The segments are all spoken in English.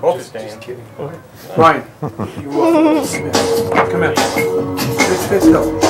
coffee stain. Just kidding. Brian, you come here. Sit still.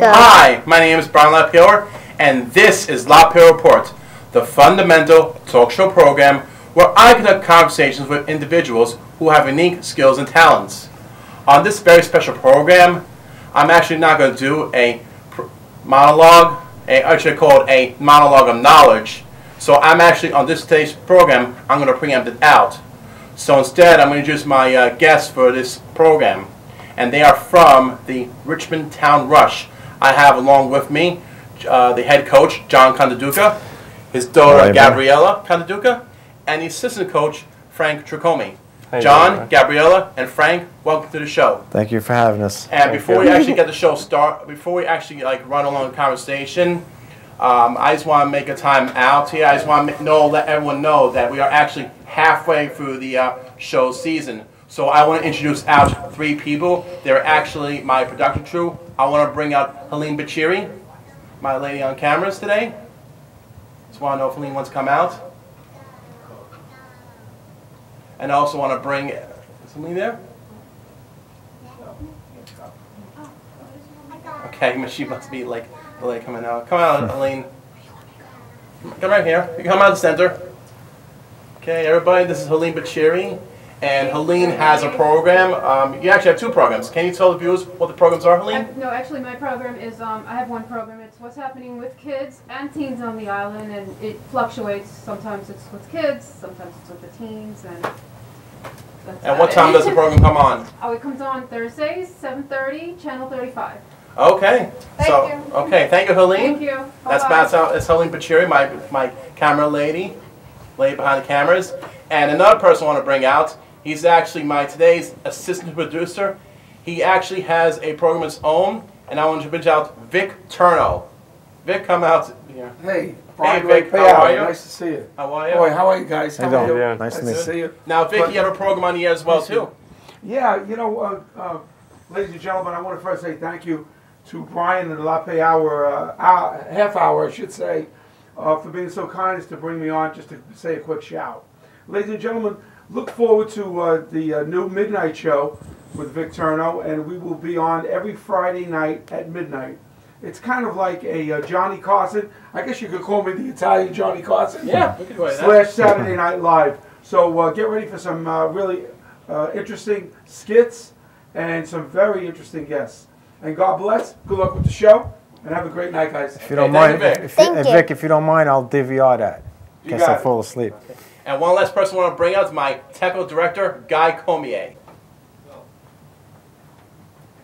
Hi, my name is Brian LaPayower, and this is LaPayower Report, the fundamental talk show program where I conduct conversations with individuals who have unique skills and talents. On this very special program, I'm actually not going to do a monologue, I should call it a monologue of knowledge. So I'm actually, on this today's program, I'm going to preempt it out. So instead, I'm going to introduce my guests for this program. And they are from the Richmondtown Rush. I have along with me the head coach, John Conteduca, his daughter, Gabriella Conteduca, and the assistant coach, Frank Tricomi. John, Gabriella, and Frank, welcome to the show. Thank you for having us. And before we actually get the show started, before we actually run along the conversation, I just want to make a time out here. I just want to let everyone know that we are actually halfway through the show season. So I want to introduce out three people. They're actually my production crew. I want to bring out Helene Bachiri, my lady on cameras today. Just want to know if Helene wants to come out. And I also want to bring, is Helene there? Okay, she must be like the lady coming out. Come out, Helene. Come right here. You come out of the center. Okay, everybody, this is Helene Bachiri. And Helene has a program. You actually have two programs. Can you tell the viewers what the programs are, Helene? No, actually my program is, I have one program. It's what's happening with kids and teens on the island, and it fluctuates. Sometimes it's with kids, sometimes it's with the teens. And what time does the program come on? Oh, it comes on Thursdays, 7:30, channel 35. Okay. Thank you. Okay, thank you, Helene. Thank you. That's Helene Bachiri, my camera lady behind the cameras. And another person I want to bring out. He's actually today's assistant producer. He actually has a program of his own, and I want to bring out Vic Turno. Vic, come out here. Hey, Brian Vic, LaPayower. how are you? Nice to see you. How are you? Boy, how are you guys? How are you? Yeah, nice to see you. Now, Vic, you have a program on the air as well, too. Yeah, you know, ladies and gentlemen, I want to first say thank you to Brian and LaPayower, half hour, I should say, for being so kind as to bring me on just to say a quick shout. Ladies and gentlemen, look forward to the new midnight show with Vic Turno, and we will be on every Friday night at midnight. It's kind of like a Johnny Carson. I guess you could call me the Italian Johnny Carson. Yeah, we could go with that. / Saturday Night Live. So get ready for some really interesting skits and some very interesting guests. And God bless. Good luck with the show, and have a great night, guys. If you don't mind, Vic, if you don't mind, I'll DVR that. In case I fall asleep. Okay. And one last person I want to bring out is my technical director, Guy Comier.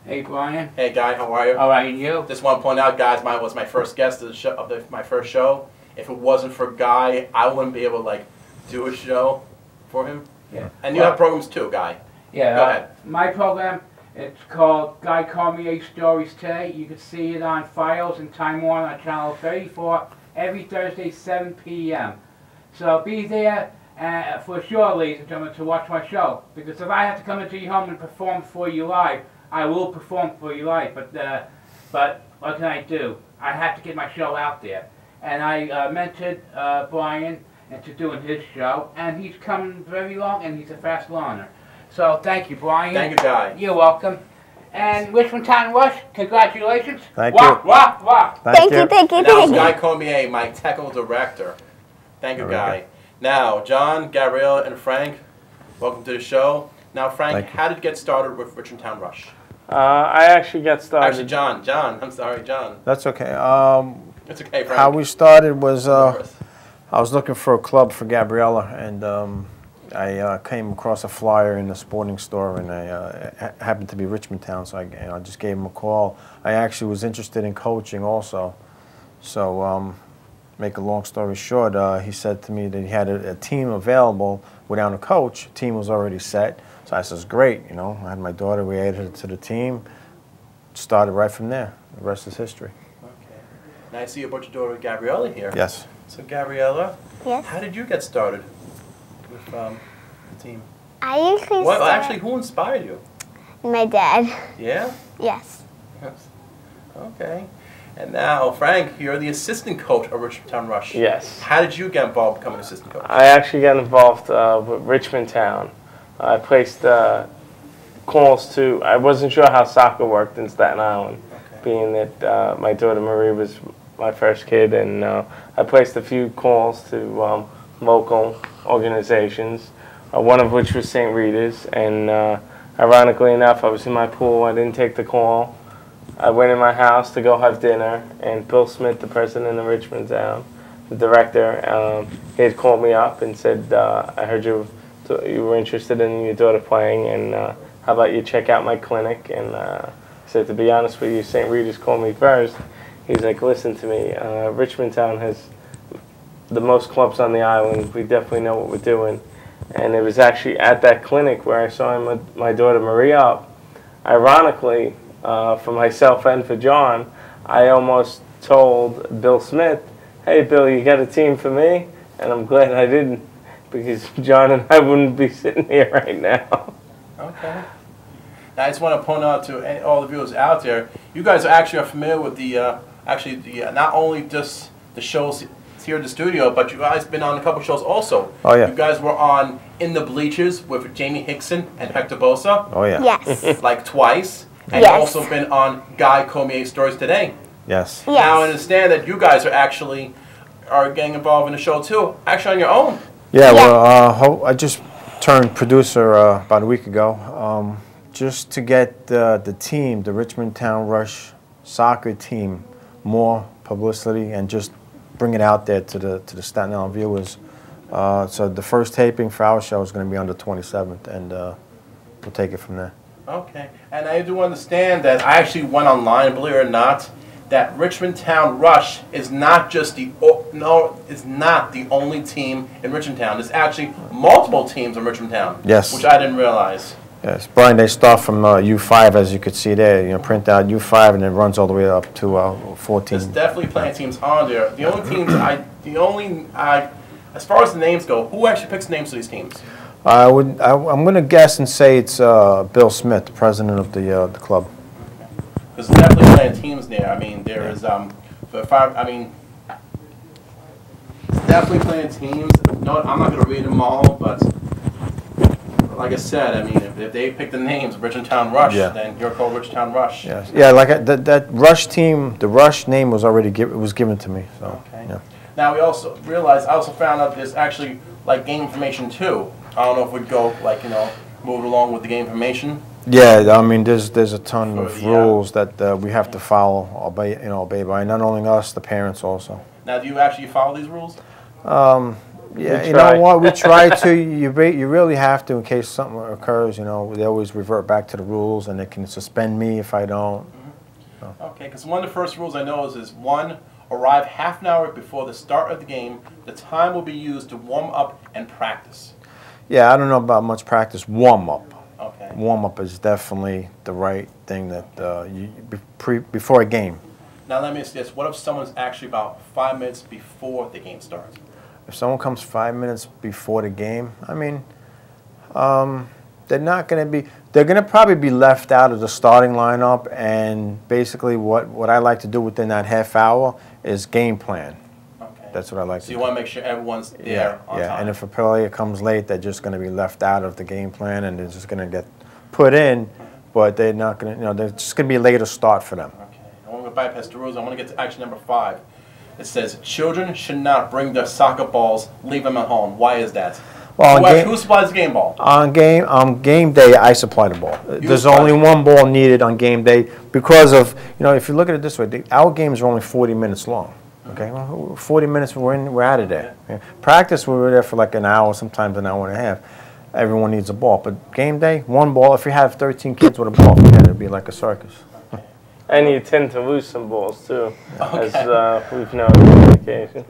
Hey, Brian. Hey, Guy, how are you? All right, and you? Just want to point out, guys, was my first guest of the show, my first show. If it wasn't for Guy, I wouldn't be able to do a show for him. Yeah. And you have programs too, Guy. Yeah. Go ahead. My program, it's called Guy Cormier Stories Today. You can see it on Files and Time Warner on channel 34 every Thursday, 7 p.m. So be there for sure, ladies and gentlemen, to watch my show. Because if I have to come into your home and perform for you live, I will perform for you live. But what can I do? I have to get my show out there. And I mentored Brian into doing his show, and he's coming very long, and he's a fast learner. So thank you, Brian. Thank you, Guy. You're welcome. And Richmondtown Rush, congratulations. Thank wah, you. Wah, wah. Thank you. And that was Guy Comier, my technical director. Thank you, Guy. Now, John, Gabriella, and Frank, welcome to the show. Now, Frank, how did you get started with Richmondtown Rush? I actually got started. Actually, John. I'm sorry, John. That's okay. It's okay, Frank. How we started was I was looking for a club for Gabriella, and I came across a flyer in the sporting store, and I happened to be Richmondtown, so I just gave him a call. I actually was interested in coaching also. So, make a long story short, he said to me that he had a team available without a coach. The team was already set. So I says, great, you know. I had my daughter, we added her to the team. Started right from there. The rest is history. Okay. Now I see you brought your daughter Gabriella here. Yes. So Gabriella, Yes. how did you get started with the team? I usually Well, start actually, who inspired you? my dad. Yeah? Yes. Yes. Okay. And now, Frank, you're the assistant coach of Richmondtown Rush. Yes. How did you get involved becoming assistant coach? I actually got involved with Richmondtown. I placed calls to, I wasn't sure how soccer worked in Staten Island, being that my daughter Marie was my first kid, and I placed a few calls to local organizations, one of which was St. Rita's, and ironically enough, I was in my pool, I didn't take the call. I went in my house to go have dinner, and Bill Smith, the president of Richmondtown, the director, he had called me up and said, I heard you were interested in your daughter playing, and how about you check out my clinic? And I said, to be honest with you, St. Rita's called me first. He's like, listen to me, Richmondtown has the most clubs on the island. We definitely know what we're doing. And it was actually at that clinic where I saw my daughter Marie up. Ironically, for myself and for John, I almost told Bill Smith, hey Bill, you got a team for me? And I'm glad I didn't, because John and I wouldn't be sitting here right now. Okay. Now I just want to point out to all the viewers out there, you guys are familiar with the not only just the shows here in the studio, but you guys been on a couple shows also. Oh yeah. You guys were on In the Bleachers with Jamie Hickson and Hector Bosa. Oh yeah. Yes. Like twice. And Yes. you've also been on Guy Comier's Stories Today. Yes. Yes. Now I understand that you guys are getting involved in the show too, actually on your own. Yeah. Well, I just turned producer about a week ago, just to get the team, the Richmondtown Rush soccer team, more publicity and just bring it out there to the Staten Island viewers. So the first taping for our show is going to be on the 27th, and we'll take it from there. Okay, and I do understand that I actually went online, believe it or not, that Richmondtown Rush is not just is not the only team in Richmondtown. There's actually multiple teams in Richmondtown. Yes. Which I didn't realize. Yes, Brian, they start from U5, as you could see there. You know, print out U5, and it runs all the way up to 14. There's definitely plenty of teams on there. The only teams as far as the names go, who actually picks names for these teams? I'm going to guess and say it's Bill Smith, the president of the club. There's definitely plenty of teams there. I mean, there is there's definitely plenty of teams. No, I'm not going to read them all, but like I said, I mean, if they pick the names Richmondtown Rush, then you're called Richmondtown Rush. Yes. Yeah, like that Rush team, the Rush name was already given to me. So, okay. Yeah. Now we also realized, I also found out there's actually like game information too. I don't know if we'd go move along with the game information. Yeah, I mean, there's a ton of rules that we have to follow, obey by. Not only us, the parents also. Now, do you actually follow these rules? Yeah, you know what? We try to. You really have to in case something occurs. You know, they always revert back to the rules, and they can suspend me if I don't. Mm-hmm. So. Okay, because one of the first rules I know is one, arrive half an hour before the start of the game. The time will be used to warm up and practice. Yeah, I don't know about much practice. Warm up. Okay. Warm up is definitely the right thing that before a game. Now let me ask this: what if someone's actually about 5 minutes before the game starts? If someone comes 5 minutes before the game, I mean, they're not going to be. They're going to probably be left out of the starting lineup. And basically, what I like to do within that half hour is game plan. Okay. That's what I like So to you do. want to make sure everyone's there Yeah, on yeah. time. And if a player comes late, they're just going to be left out of the game plan, and they're just going to get put in, but they're not going to, they're just going to be a later start for them. Okay. I want to bypass the rules. I want to get to action number 5. It says children should not bring their soccer balls, leave them at home. Why is that? Well, Who supplies the game ball? On game day, I supply the ball. There's supply only it. one ball needed on game day because of, if you look at it this way, our games are only 40 minutes long. Okay, well, 40 minutes, we're out of there. Yeah. Practice, we were there for like an hour, sometimes an hour and a half. Everyone needs a ball. But game day, one ball. If you have 13 kids with a ball, forget it. It'd be like a circus. And you tend to lose some balls too, Okay. as we've noticed on occasion.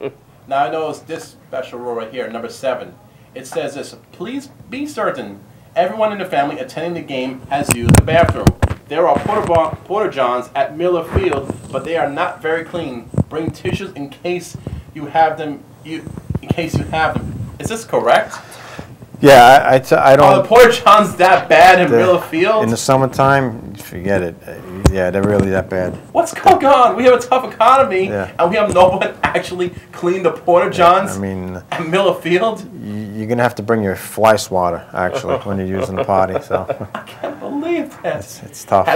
Now I noticed this special rule right here, number 7. It says this: please be certain everyone in the family attending the game has used the bathroom. There are porta johns at Miller Field, but they are not very clean. Bring tissues in case you have them. Is this correct? Yeah, I Are don't. the porta johns that bad in Miller Field? In the summertime, forget it. Yeah, they're really that bad. What's going on? We have a tough economy, Yeah. and we have no one actually clean the porta johns I mean, at Miller Field. you're gonna have to bring your fly swatter actually when you're using the potty. So I can't believe that. it's tough.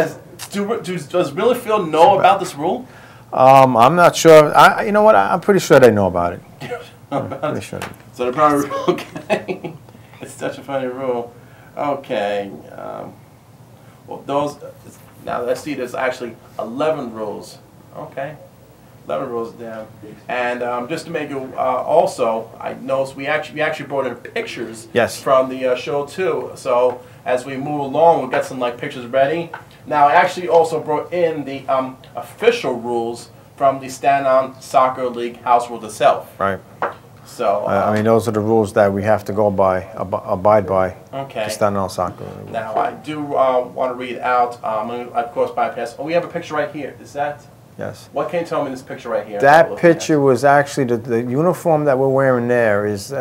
Does Miller Field know about this rule? I'm not sure. You know what? I'm pretty sure they know about it. Pretty sure. So they're probably okay. It's such a funny rule. Okay. Well, now let's see. There's actually 11 rules. Okay. 11 rules down. And just to make it also, I noticed we actually brought in pictures. Yes. From the show too. So as we move along, we'll get some pictures ready. Now I actually also brought in the official rules from the Staten Island Soccer League house rules itself. Right. So I mean, those are the rules that we have to go by, abide by. okay. To Staten Island Soccer. Now I do want to read out. I'm going to, of course, bypass. Oh, we have a picture right here. Is that? Yes. What can you tell me in this picture right here? That picture was actually the uniform that we're wearing there is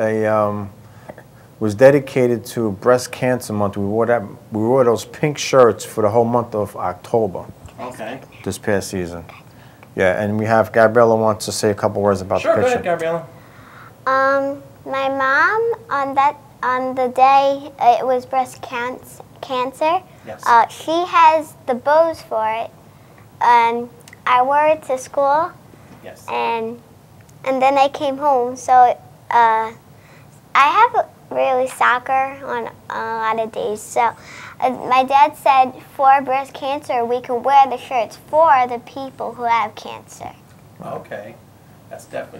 was dedicated to Breast Cancer Month. We wore those pink shirts for the whole month of October. Okay. This past season. Yeah, and we have Gabriella wants to say a couple words about Sure, the go picture. ahead, Gabriella. My mom on the day it was breast cancer. Yes. She has the bows for it, and I wore it to school, Yes. and then I came home. So I have really soccer on a lot of days. So my dad said for breast cancer we can wear the shirts for the people who have cancer. Okay.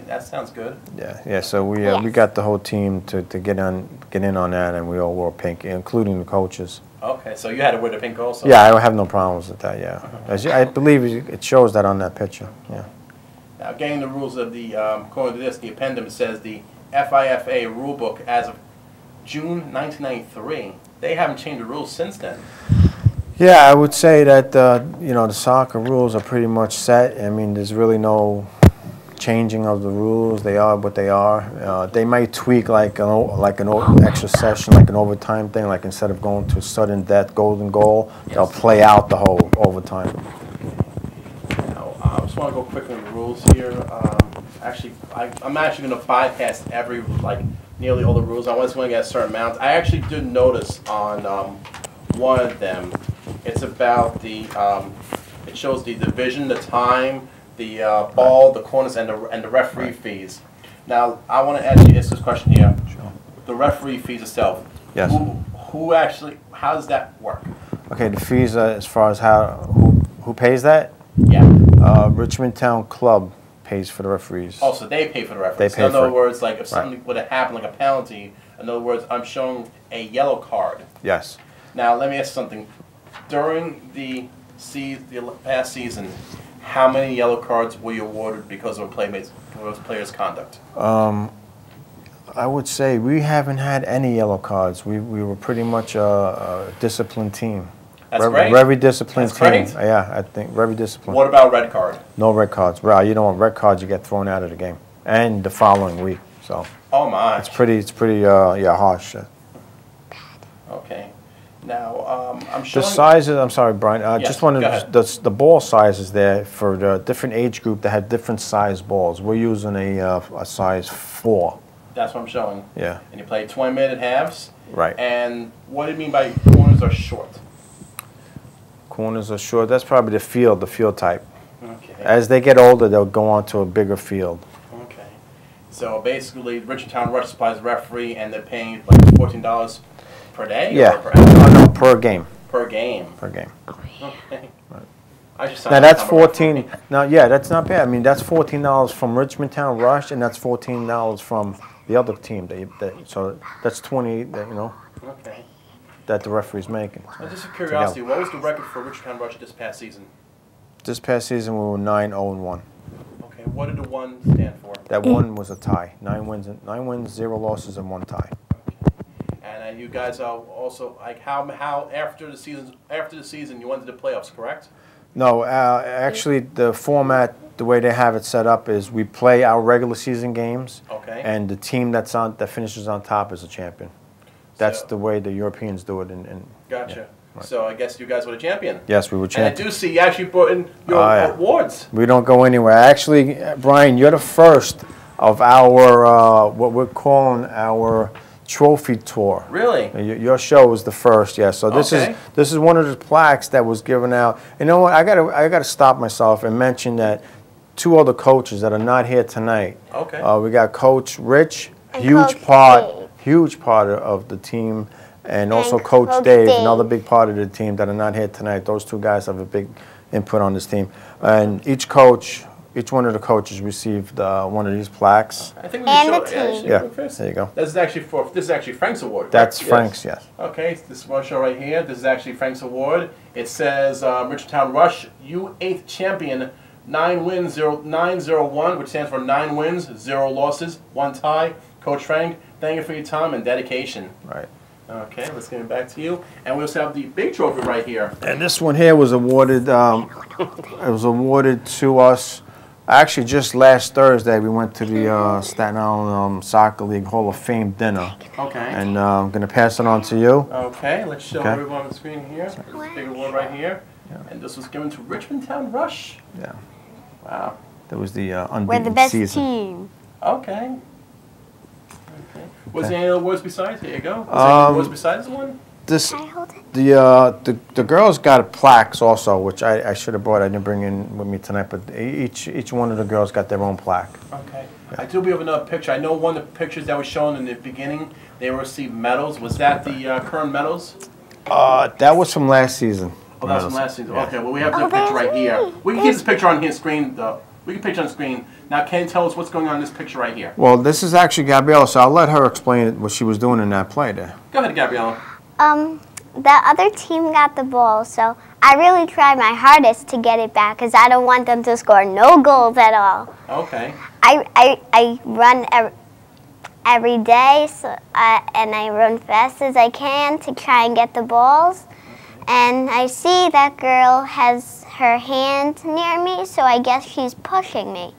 That sounds good. Yeah. So we Yes. got the whole team to get in on that, and we all wore pink, including the coaches. Okay, so you had to wear the pink also. Yeah, I have no problems with that. Yeah, I believe it shows that on that picture. Yeah. Now, getting the rules of the according to this, the addendum says the FIFA rulebook as of June 1993. They haven't changed the rules since then. Yeah, I would say that the soccer rules are pretty much set. I mean, there's really no changing of the rules. They are what they are. They might tweak like an extra session, like an overtime thing. Like instead of going to sudden death, golden goal, they'll play out the whole overtime. Now, I just want to go quickly on the rules here. I'm actually going to bypass nearly all the rules. I was going to get a certain amount. I actually did notice on one of them, it's about it shows the division, the time, the ball, the corners, and the referee fees. Now, I want to ask you this question here. Sure. The referee fees itself. Yes. How does that work? Okay, the fees as far as who pays that? Yeah. Richmondtown Club pays for the referees. Oh, so they pay for the referees. They pay So in for other it. words, like if something would have happened, like a penalty, in other words, I'm showing a yellow card. Yes. Now, let me ask something. During the past season, how many yellow cards were you awarded because of a player's conduct? I would say we haven't had any yellow cards. We were pretty much a disciplined team. That's great. Very disciplined That's team. great. Yeah, I think very disciplined. What about red card? No red cards. Well, you know, red cards you get thrown out of the game, and the following week. So Oh my. it's pretty harsh. Okay. Now, I'm The showing... sizes, I'm sorry, Brian, Yes, just wanted go ahead. the ball sizes there for the different age group that have different size balls. We're using a size 4. That's what I'm showing. Yeah, And you play 20-minute halves. right. And what do you mean by corners are short? Corners are short. That's probably the field type. Okay. As they get older, they'll go on to a bigger field. Okay. So basically, Richmondtown Rush supplies a referee, and they're paying like $14 per day? Yeah, Or per hour? no, per game. Per game. Per game. Okay. I just Now that's 14. Now, yeah, that's not bad. I mean, that's $14 from Richmondtown Rush, and that's $14 from the other team. So that's 20. Okay. That the referee's making. Now, just a curiosity, what was the record for Richmondtown Rush this past season? This past season, we were 9-0-1. Okay. What did the 1 stand for? That one was a tie. 9 wins, 0 losses, and 1 tie. And you guys are also like how after the season you went to the playoffs, correct? No, actually, the format, the way they have it set up is we play our regular season games, Okay. and the team that finishes on top is a champion. That's So- the way the Europeans do it. Gotcha. yeah, right. So I guess you guys were the champion. Yes, we were And I champions. do see you actually brought in your Yeah. awards. We don't go anywhere. Actually, Brian, you're the first of our what we're calling our trophy tour. Really? Your show was the first, yes. So this Okay. is one of the plaques that was given out. You know what? I gotta stop myself and mention that 2 other coaches that are not here tonight. Okay. We got Coach Rich, And huge Coach part Dave. of the team, and also And Coach Coach Dave, Dave. another big part of the team that are not here tonight. Those 2 guys have a big input on this team, and each one of the coaches received one of these plaques. I think we And should the show. team. Yeah, First. there you go. This is actually Frank's award. That's correct? Frank's, yes. Okay, this one show right here. This is actually Frank's award. It says Richmondtown Rush U8 champion, 9-0-1, which stands for 9 wins, 0 losses, 1 tie. Coach Frank, thank you for your time and dedication. Right. Okay, let's get it back to you. And we also have the big trophy right here. And this one here was awarded. It was awarded to us. Actually, just last Thursday, we went to the Staten Island Soccer League Hall of Fame dinner, Okay. and I'm going to pass it on to you. Okay, let's show Okay. everyone on the screen here. This big award right here. And this was given to Richmondtown Rush. Yeah, Wow. that was the We're unbeaten the best season. team. Okay. Was there any other awards besides? Here you go. Was there any awards besides the one? This Can I hold it? the girls got plaques also, which I should have brought. I didn't bring in with me tonight, but each one of the girls got their own plaque. Okay. I do have another picture. I know one of the pictures that was shown in the beginning, they received medals. Was that the current medals? That was from last season. Oh, that's from last season. Yeah. Okay, well, we have the Oh, picture right that's here. me. We can keep this picture on here screen, though. We can picture on the screen. Now, can you tell us what's going on in this picture right here? Well, this is actually Gabriella, so I'll let her explain what she was doing in that play there. Go ahead, Gabriella. The other team got the ball, so I really tried my hardest to get it back because I don't want them to score no goals at all. Okay. I run every day, and I run fast as I can to try and get the balls. And I see that girl has her hand near me, so I guess she's pushing me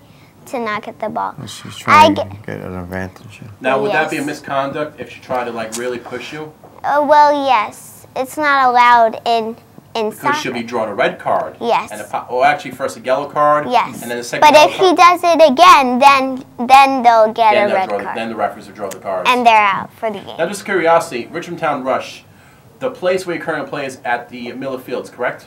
to not get the ball. She's trying to I get an advantage. Now, would that be a Yes. misconduct if she tried to, like, really push you? Well, yes. It's not allowed in Because soccer. she'll be drawn a red card. Yes. And or actually, first a yellow card. Yes. And then the second But yellow if card. he does it again, then they'll get then a red they'll draw card. then the referees will draw the cards. And they're out for the game. Now, just curiosity, Richmondtown Rush, the place where you currently play is at the Miller Fields, correct?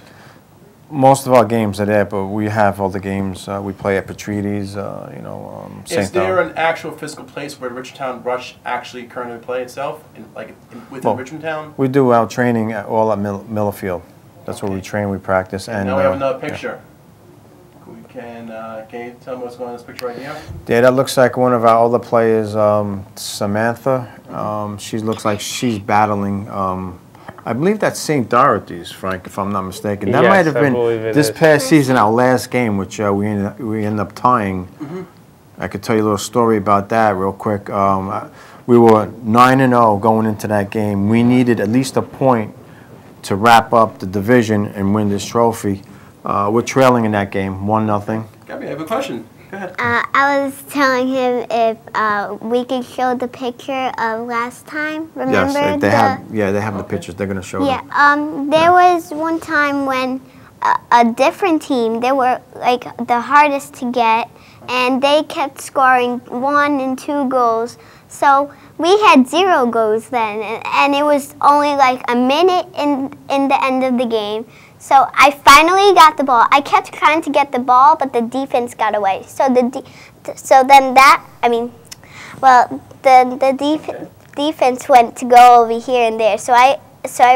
Most of our games are there, but we have all the games. We play at Petrides, Is St. there an actual physical place where Richmondtown Rush actually currently play itself, within Well, Richmondtown? We do our training all at Miller Field. That's where we train, we practice. And Now we have another yeah. picture. We can you tell me what's going on in this picture right here? Yeah, that looks like one of our other players, Samantha. She looks like she's battling. I believe that's St. Dorothy's, Frank, if I'm not mistaken. That Yes, might have I been believe it this is. past season, our last game, which we ended up tying. I could tell you a little story about that real quick. We were 9-0 going into that game. We needed at least a point to wrap up the division and win this trophy. We're trailing in that game, 1-0. Gabby, I have a question. Go Go ahead. I was telling him if we could show the picture of last time. Remember? Yes, they have the pictures. They're gonna show them. Yeah. There was one time when a different team, they were like the hardest to get, and they kept scoring 1 and 2 goals. So we had 0 goals then, and it was only like a minute in the end of the game. So I finally got the ball. I kept trying to get the ball, but the defense got away. So the defense went to go over here and there. So I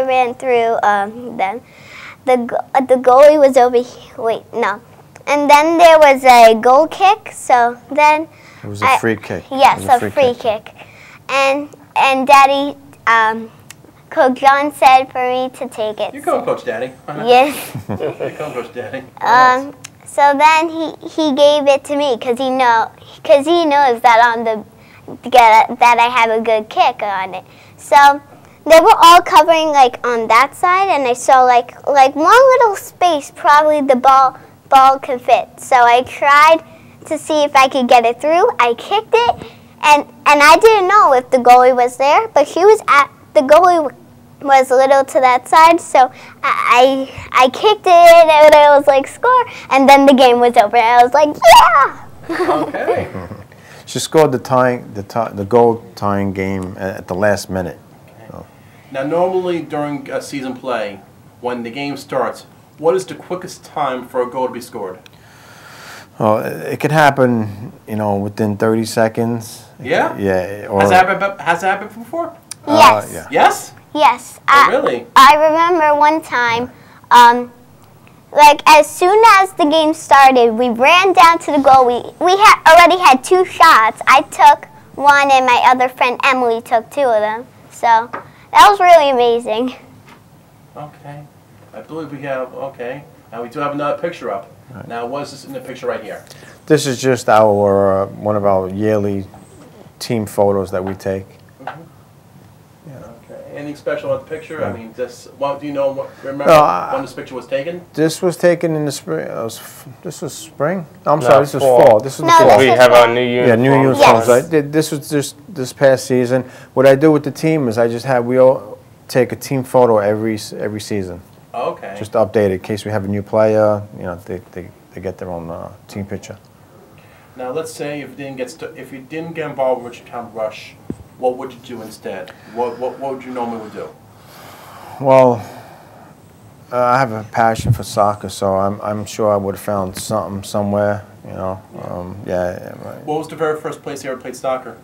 ran through them. The goalie was over here. Wait, no. And then there was a goal kick. So then it was a free kick. Yes, a free kick. And Daddy, Coach John said for me to take it. You're going, Coach Daddy. Yes. You're going, Coach Daddy. So then he gave it to me because he knows that that I have a good kick on it. So they were all covering like on that side, and I saw like one little space probably the ball could fit. So I tried to see if I could get it through. I kicked it, and I didn't know if the goalie was there, but the goalie was a little to that side, so I kicked it, and I was like, score, and then the game was over, and I was like, yeah! Okay. She scored the goal tying game at the last minute. Okay. So. Now, normally during season play, when the game starts, what is the quickest time for a goal to be scored? Well, it could happen, within 30 seconds. Yeah? Yeah. Or, has it happened before? Yes. Yeah. Yes? Yes. Oh, really? I remember one time, like as soon as the game started, we ran down to the goal. We already had 2 shots. I took one, and my other friend Emily took 2 of them. So that was really amazing. Okay. I believe we have, okay. Now we do have another picture up. Right. Now what is this in the picture right here? This is just our one of our yearly team photos that we take. Mm-hmm. Anything special about the picture? I mean, do you know? Remember when this picture was taken? This was taken in the spring. This was spring. I'm sorry. This was fall. This was the fall. We have our new uniforms. Yeah, new uniforms. Yes. Right? This was just this past season. What I do with the team is we all take a team photo every season. Okay. Just to update it in case we have a new player. They get their own team picture. Now let's say if you didn't get involved with Richmondtown Rush, what would you do instead? What would you normally do? Well, I have a passion for soccer, so I'm sure I would have found something somewhere. Yeah. Right. What was the very first place you ever played soccer?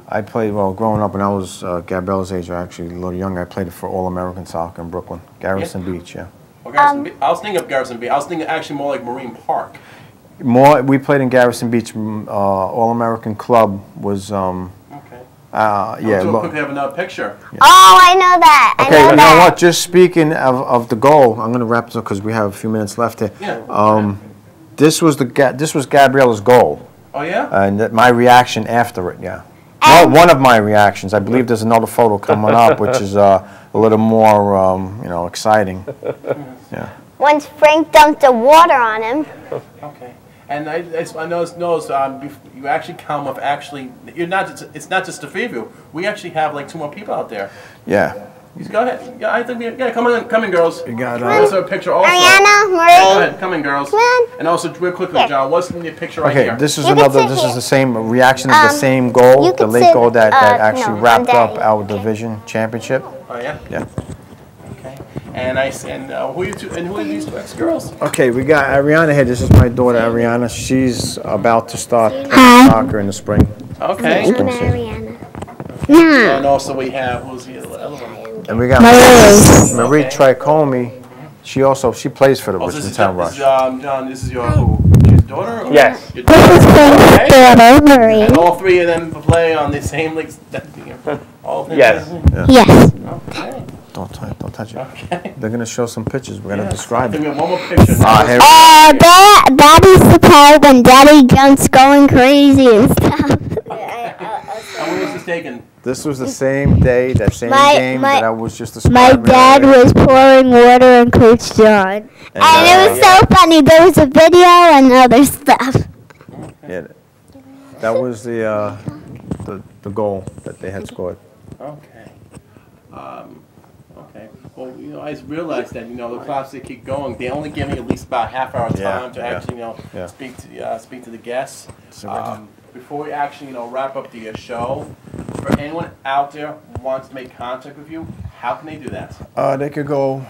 I played, growing up when I was Gabriella's age, or actually a little younger, I played for All-American Soccer in Brooklyn, Garrison Beach, yeah. Well, Garrison Beach. I was thinking of Garrison Beach. I was thinking actually more like Marine Park. We played in Garrison Beach. All-American Club was. Okay. Yeah. We'll quickly have another picture. Yeah. Oh, I know that. Okay, you know what? Just speaking of the goal, I'm going to wrap this up because we have a few minutes left here. Yeah. This was Gabriella's goal. Oh yeah. And my reaction after it, yeah. One of my reactions. I believe there's another photo coming up, which is a little more, exciting. Yeah. Once Frank dumped the water on him. Okay. And I noticed you actually come up. Actually, you're not. It's not just the three of you. We actually have like 2 more people out there. Yeah. Go ahead. Yeah, I think come in, girls. You got There's a picture also. Ariana, Marie. Go ahead, come in, girls. Come on. And also, real quickly, John, what's in the picture right here? Okay, this is This is the same reaction of the same goal, the late goal that actually wrapped up our division championship. Oh yeah. Yeah. Okay. And who are these 2 ex-girls? Okay, we got Ariana here. This is my daughter, Ariana. She's about to start soccer in the spring. Okay. I'm Ariana. Yeah. And also we have who's the other one? And we got Marie Tricomi. She plays for the Richmondtown Rush. John, this is your who? Your daughter? Or Yes. Your daughter? Daughter, Marie. And all 3 of them play on the same league. All Yes. Yes. Okay. Don't touch it. Okay. They're gonna show some pictures. We're gonna describe it. We have one more picture. That is the part when Daddy Jump's going crazy and stuff. And when was this taken? This was the same day, that same game that I was just describing. My dad was pouring water on Coach John. And it was so funny. There was a video and other stuff. Yeah, that was the goal that they had scored. Okay. Okay. Well, I realized that the classes they keep going. They only give me at least about half hour time to actually speak to the guests. Before we actually wrap up the show, for anyone out there who wants to make contact with you, how can they do that? They could go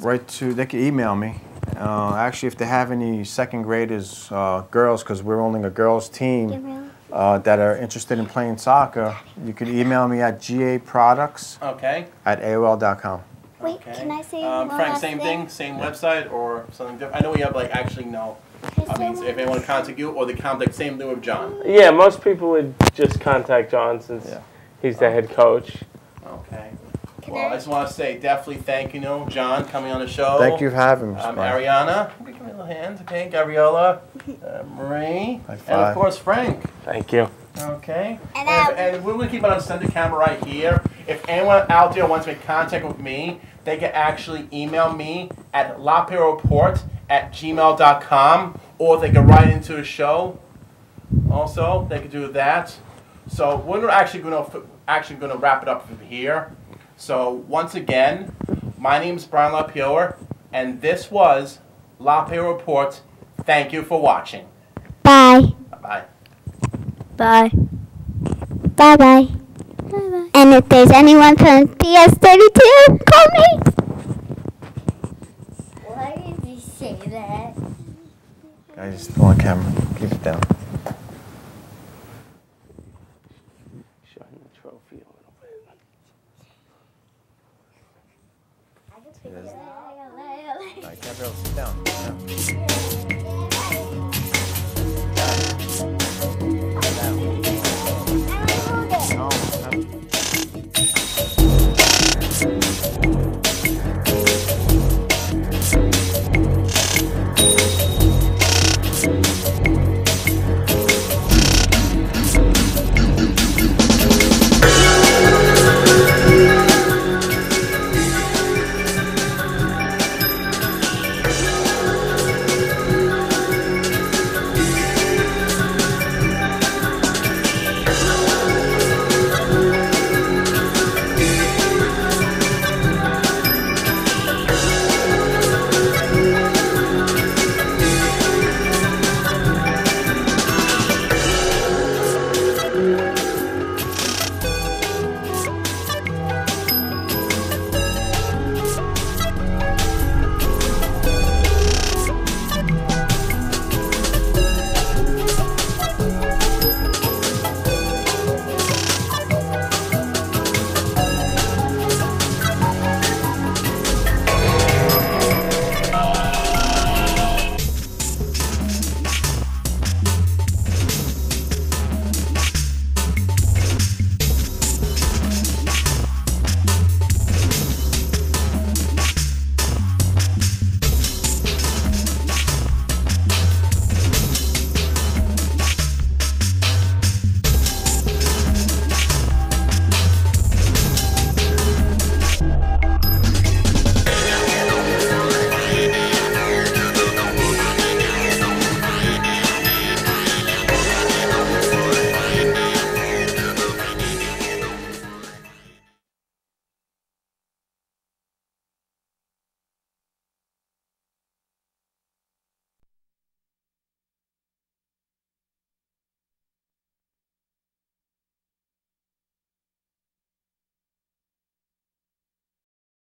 they could email me. Actually, if they have any second graders, girls, because we're only a girls team, that are interested in playing soccer, you could email me at gaproducts@aol.com. Wait, can I say Frank, same thing, same website, or something different? I know we have if they want to contact you, or they contact same thing with John. Yeah, most people would just contact John since he's the head coach. Okay. Well, I just want to say definitely thank you, John, coming on the show. Thank you for having me. Ariana, give me a little hand, okay? Gabriella, Marie, and of course Frank. Thank you. Okay. And we're going to keep it on center camera right here. If anyone out there wants to make contact with me, they can actually email me at lapayerreport@gmail.com, or they can write into the show. Also, they can do that. So we're actually going to wrap it up from here. So once again, my name is Brian LaPayower, and this was LaPayower Report. Thank you for watching. Bye. Bye. Bye. Bye bye. And if there's anyone from PS32, call me. Why did you say that? I just on camera. Keep it down. Showing the trophy a little bit. Gabrielle, sit down.